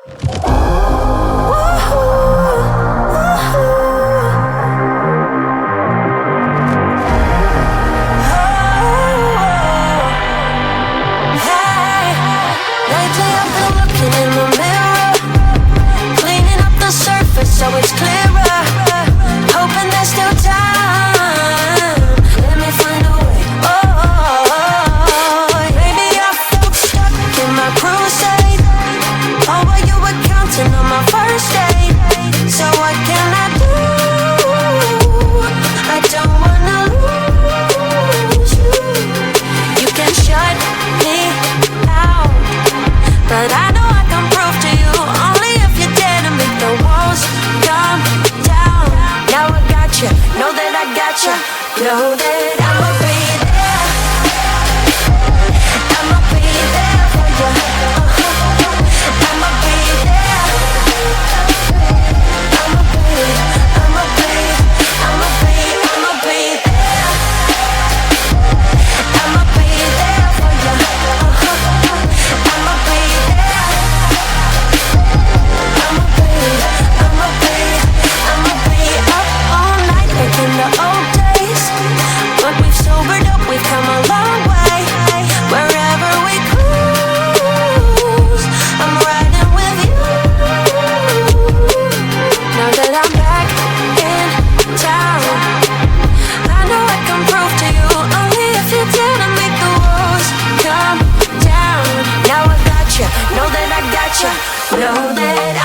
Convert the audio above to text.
Lately I've been looking in the mirror, cleaning up the surface so it's clearer, hoping there's still time. Let me find a way. Oh, maybe I felt stuck in my crusade. Oh, while you were counting on my first date. So what can I do? I don't wanna lose you. You can shut me out, but I know I can prove to you only if you dare to make the walls come down. Now I got you, know that I got you, know that I'ma be there. I'ma be there for you. I'ma be there. I'ma be there for you. I'ma be up all night like in the old days, but we've sobered up, we've come a long way. Wherever we cruise, I'm riding with you. Now that I'm back in town, I know I can prove to you only if you dare to make the walls come down. Now I got you, know that I got you, know that